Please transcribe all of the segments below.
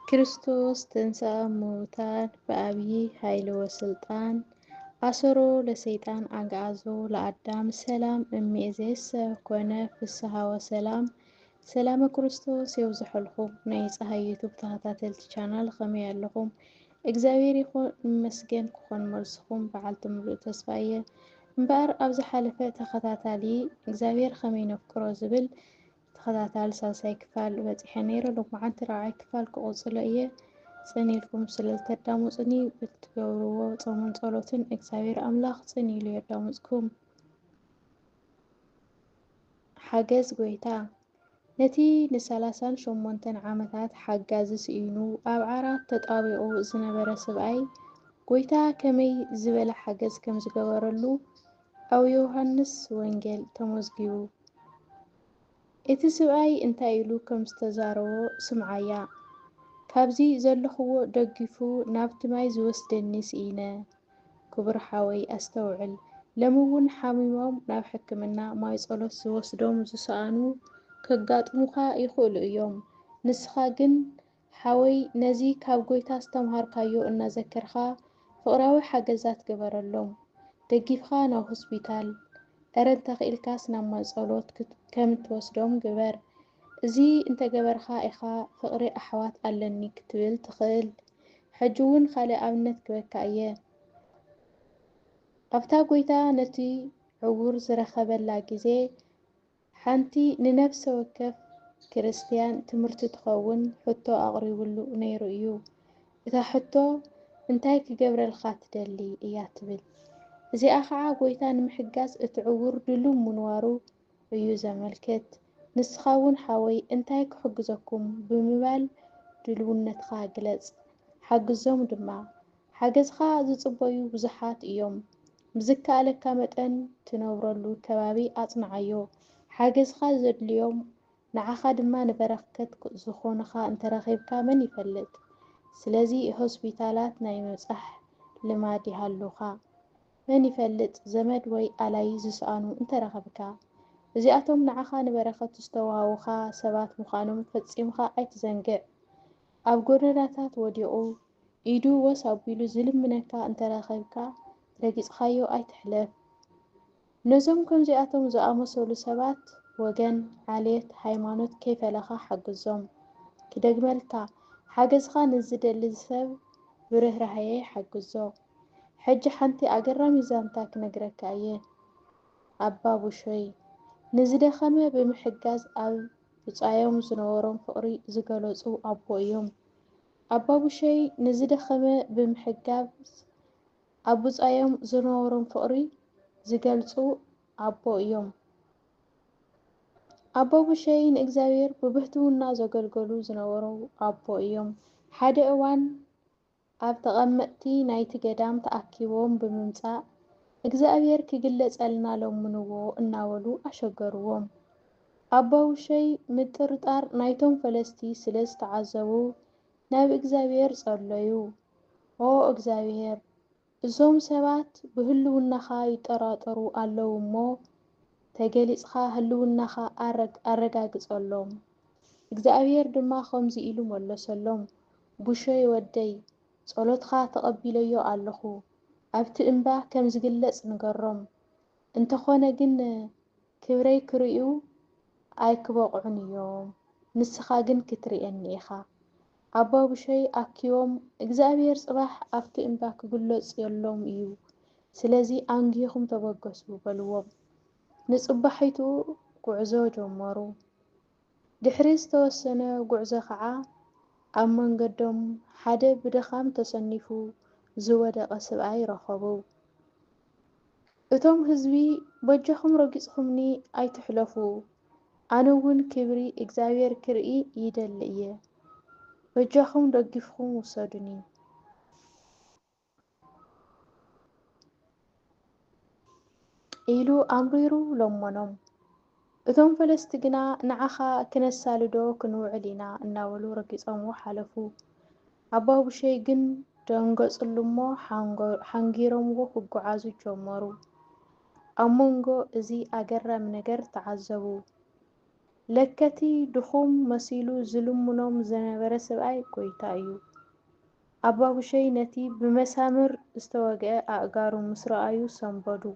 ክርስቶስ ተንሥአ እሙታን በአብይ ኃይል ወስልጣን አሰሮ ለሰይጣን አግዓዞ ለአዳም ሰላም እምይእዜሰ ኮነ ፍስሐ ወሰላም። ሰላም ክርስቶስ ይብዛሕልኩም ናይ ፀሃይ ዩቱብ ተኸታተልቲ ቻናል ከመይ ኣለኹም? እግዚአብሔር ይኹን ይመስገን ክኾን መልስኹም በዓልቲ ሙሉእ ተስፋ እየ እምበኣር ኣብ ዝሓለፈ ተኸታታሊ እግዚአብሔር ከመይ ነፍቅሮ ዝብል ተኸታታሊ ሳልሳይ ክፋል በፂሐ ነይረ ሎማዓንቲ ራብዓይ ክፋል ክቕፅሎ እየ ፅኒኢልኩም ስለዝተዳምፁኒ ብትገብርዎ ፆምን ጸሎትን እግዚአብሔር ኣምላኽ ፅን ኢሉ የዳምፅኩም። ሓገዝ ጎይታ ነቲ ን38 ዓመታት ሓጋዚ ስኢኑ ኣብ ዓራት ተጣቢቑ ዝነበረ ሰብኣይ ጎይታ ከመይ ዝበለ ሓገዝ ከም ዝገበረሉ ኣብ ዮሃንስ ወንጌል ተመዝጊቡ። እቲ ሰብኣይ እንታይ ኢሉ ከም ዝተዛረቦ ስምዓያ። ካብዚ ዘለኽዎ ደጊፉ ናብቲ ማይ ዝወስደኒ ስኢነ ክቡር ሓወይ ኣስተውዕል። ሎሚ እውን ሓሚሞም ናብ ሕክምና ማይ ጸሎት ዝወስዶም ዝሰኣኑ ከጋጥሙኻ ይኽእሉ እዮም። ንስኻ ግን ሓወይ ነዚ ካብ ጎይታ ዝተምሃርካዮ እናዘከርካ ፍቕራዊ ሓገዛት ግበረሎም። ደጊፍካ ናብ ሆስፒታል እረ እንተኽኢልካስ ናብ ማይ ጸሎት ከም ትወስዶም ግበር። እዚ እንተገበርካ ኢኻ ፍቕሪ ኣሕዋት ኣለኒ ክትብል ትኽእል። ሕጂ እውን ካልእ ኣብነት ክበካ እየ። ኣብታ ጎይታ ነቲ ዕውር ዝረኸበላ ግዜ ሓንቲ ንነፍሰ ወከፍ ክርስቲያን ትምህርቲ ትኸውን ሕቶ ኣቕሪቡሉ ነይሩ እዩ። እታ ሕቶ እንታይ ክገብረልካ ትደሊ እያ ትብል። እዚኣ ከዓ ጎይታ ንምሕጋዝ እቲ ዕውር ድሉው ምንባሩ እዩ ዘመልክት። ንስኻ እውን ሓወይ እንታይ ክሕግዘኩም ብምባል ድልውነትካ ግለጽ። ሓግዞም ድማ ሓገዝካ ዝጽበዩ ብዙሓት እዮም። ብዝከኣለካ መጠን ትነብረሉ ከባቢ ኣጽንዓዮ። ሓገዝካ ዘድልዮም ንዓኻ ድማ ንበረኸት ዝኾኑኻ እንተረኺብካ መን ይፈልጥ። ስለዚ ሆስፒታላት ናይ ምብጻሕ ልማድ ይሃሉኻ። መን ይፈልጥ ዘመድ ወይ ኣላይ ዝሰኣኑ እንተረኸብካ። እዚኣቶም ንዓኻ ንበረኸት ዝተዋሃቡኻ ሰባት ምዃኖም ፈጺምካ ኣይትዘንግዕ። ኣብ ጎደናታት ወዲቑ ኢዱ ወስ ኣቢሉ ዝልምነካ እንተረኸብካ ረጊጽካዮ ኣይትሕለፍ። ነዞም ከምዚኣቶም ዝኣመሰሉ ሰባት ወገን፣ ዓልየት፣ ሃይማኖት ከይፈለኻ ሓግዞም። ክደግመልካ ሓገዝካ ንዝደሊ ሰብ ብርህራሄ ሓግዞ። ሕጂ ሓንቲ ኣገራሚ ዛንታ ክነግረካ እየ። ኣባ ቡሾይ ንዝደኸመ ብምሕጋዝ ኣብ ብፃዮም ዝነበሮም ፍቕሪ ዝገለጹ ኣቦ እዮም። ኣባ ቡሾይ ንዝደኸመ ብምሕጋዝ ኣብ ብፃዮም ዝነበሮም ፍቕሪ ዝገልጹ ኣቦ እዮም። ኣባ ቡሾይ ንእግዚአብሔር ብብህትውና ዘገልገሉ ዝነበሩ ኣቦ እዮም። ሓደ እዋን ኣብ ተቐመጥቲ ናይቲ ገዳም ተኣኪቦም ብምምጻእ እግዚአብሔር ክግለጸልና ለምንዎ እናበሉ ኣሸገርዎም። ኣባ ቡሾይ ምጥርጣር ናይቶም ፈለስቲ ስለ ዝተዓዘቡ ናብ እግዚአብሔር ጸለዩ። ኦ እግዚአብሔር እዞም ሰባት ብህልውናኻ ይጠራጠሩ ኣለዉ እሞ ተገሊጽካ ህልውናኻ ኣረጋግጸሎም። እግዚአብሔር ድማ ከምዚ ኢሉ መለሰሎም። ቡሾይ ወደይ ጸሎትካ ተቐቢለዮ ኣለኹ። ኣብቲ እምባ ከም ዝግለጽ ንገሮም። እንተኾነ ግን ክብረይ ክርእዩ ኣይክበቕዑን እዮም። ንስኻ ግን ክትርአኒ ኢኻ። ኣባ ቡሾይ ኣኪቦም እግዚአብሔር ጽባሕ ኣብቲ እምባ ክግለጽ የሎም እዩ። ስለዚ ኣንጊኹም ተበገሱ በልዎም። ንጽባሒቱ ጉዕዞ ጀመሩ። ድሕሪ ዝተወሰነ ጉዕዞ ከዓ ኣብ መንገዶም ሓደ ብድኻም ተሰኒፉ ዝወደቐ ሰብኣይ ረኸቡ። እቶም ህዝቢ በጃኹም ረጊጽኩምኒ ኣይትሕለፉ፣ ኣነ እውን ክብሪ እግዚአብሔር ክርኢ ይደሊ እየ፣ በጃኹም ደጊፍኩም ውሰዱኒ ኢሉ ኣምሪሩ ለመኖም። እቶም ፈለስቲ ግና ንዓኻ ክነሳልዶ ክንውዕል ኢና እናበሉ ረጊጾምዎ ሓለፉ። ኣባ ቡሾይ ግን ደንገጹሉ እሞ ሓንጊሮምዎ ክጓዓዙ ጀመሩ። ኣብ መንጎ እዚ ኣገራሚ ነገር ተዓዘቡ። لكتي دخوم مسيلو زلمنوم زنبرة سبأي قويتا أيو أبا بشي نتي بمسامر استوغاء أقارو مسرأيو سنبدو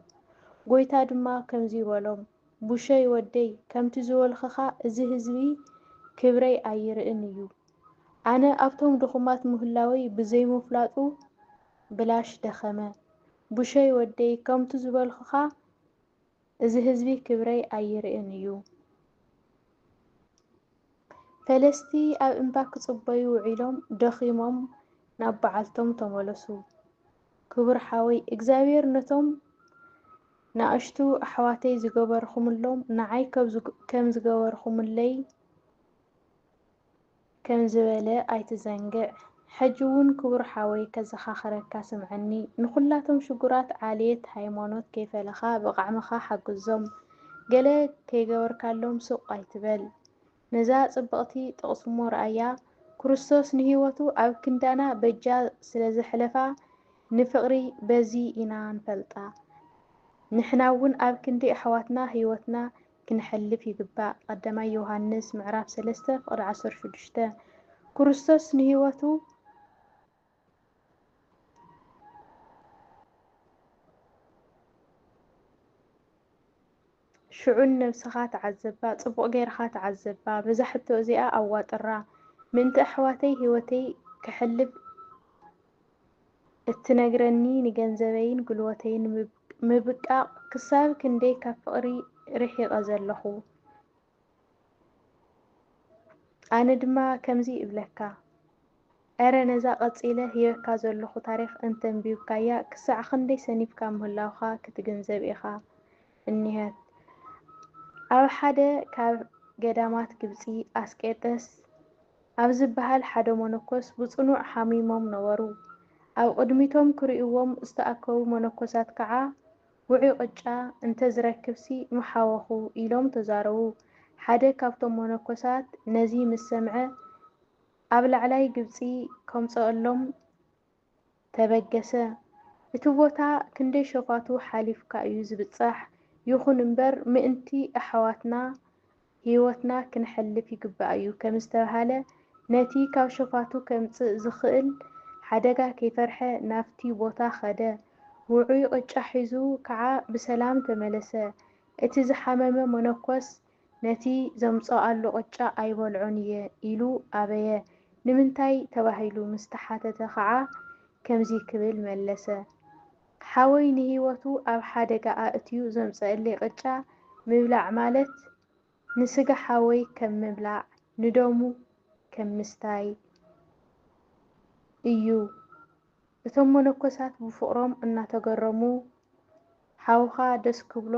قويتا دما كمزي ولوم بشي ودي كم تزول خخا إزي هزبي كبري أيرئن أيو أنا أبتهم دخومات مهلاوي بزي مفلاتو بلاش دخمه بشي ودي كم تزول خخا إزي هزبي كبري أيرئن أيو فلستي أب إنباك صبايو وعيلهم دخيمهم نبعلتهم تمولسو كبر حاوي إجزاوير نتم ناشتو أحواتي زجبرخم اللوم نعي كم زجبرخم اللي كم زبالة أيتزنجع حجون كبر حاوي كزخاخرة كاسم عني نخلاتهم شجرات عالية هيمانوت كيف لخا بقعمخا حق الزم جلا كي جبر كلهم سوق أيتبل نزاع صبغتي تقسمو رأيا كريستوس نهيوتو أو كندانا بجا سلازي حلفا نفقري بزي إنا نفلطا نحناون أو كندي أحواتنا هيوتنا كنحلف يقبا قدما يوهانس معراف سلسة فقر 16 كريستوس نهيوتو شعون نفسخات عزبا صبغ غيرخات عزبا بزحتو أزياء أواترا من تأحواتي هيوتي كحلب التنقرني نجنزبين قلوتين مبقى كساب كندي كفقري ريحي غزلخو أنا دما كمزي إبلكا أرى نزا قصيلة هي كازلخو تاريخ أنتن بيوكايا كسع خندي سنيفكا مهلاوخا كتجنزب إخا النهاية أو حدا كاب قدامات كبسي أسكيتس أبزبهال حدا مونوكوس بصنوع حميمهم نورو أو قدميتهم كرئيوهم استأكوا منكوسات كعا وعي قجا انت زركبسي محاوخو إلهم تزارو حدا كافتم منكوسات نزي مسمعة أبلع علي قبسي كمصقلهم تبقسة اتوبوتا كندي شوفاتو حاليف كأيوز بتصح يخون انبر مئنتي أحواتنا هيوتنا كنحلف يقبأ أيو كمستوهالة نتي كاو شوفاتو كمصق زخئل حدقا كيفرحة نافتي بوتا خدا وعي قجا حيزو كعا بسلام تملسة اتي زحامة منكوس نتي زمصقالو قجا أيبالعنية إلو أبايا نمنتاي تباهيلو مستحاتة خعا كمزي كبل ملسة حاوي نهيوتو أب حدقا أتيو زمصقالي قجا مبلع مالت نسقا حاوي كم مبلع ندومو كم مستاي إيو እቶም መነኮሳት ብፍቅሮም እናተገረሙ ሓውኻ ደስ ክብሎ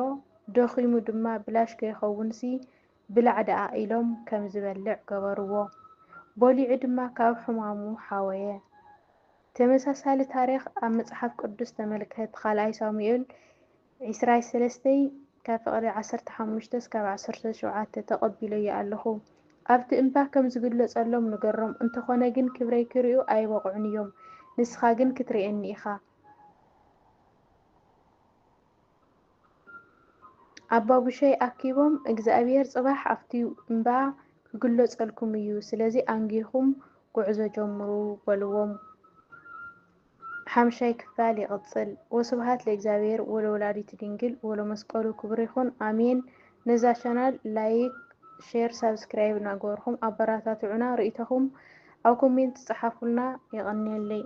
ደኺሙ ድማ ብላሽ ከይኸውንሲ ብላዕ ደኣ ኢሎም ከም ዝበልዕ ገበርዎ በሊዑ ድማ ካብ ሕማሙ ሓወየ ተመሳሳሊ ታሪኽ ኣብ መጽሓፍ ቅዱስ ተመልከት ካልኣይ ሳሙኤል 23 ካብ ፍቕሪ 15 እስካብ 17 ተቐቢለየ ኣለኹ ኣብቲ እምባ ከም ዝግለጸሎም ንገሮም እንተኾነ ግን ክብረይ ክርእዩ ኣይበቕዑን እዮም ንስኻ ግን ክትርእየኒ ኢኻ ኣባ ቡሸይ ኣኪቦም እግዚኣብሔር ጽባሕ ኣብቲ እምባ ክግለጸልኩም እዩ ስለዚ ኣንጊኹም ጉዕዞ ጀምሩ በልዎም ሓምሻይ ክፋል ይቕጽል ወስብሃት ለእግዚኣብሔር ወለወላዲቱ ድንግል ወለመስቀሉ ክቡር ይኹን ኣሜን ነዛ ቻናል ላይክ ሼር ሳብስክራይብ እናገበርኩም ኣበራታትዑና ርእይተኹም ኣብ ኮሜንት ጽሓፉልና ይቐኒየለይ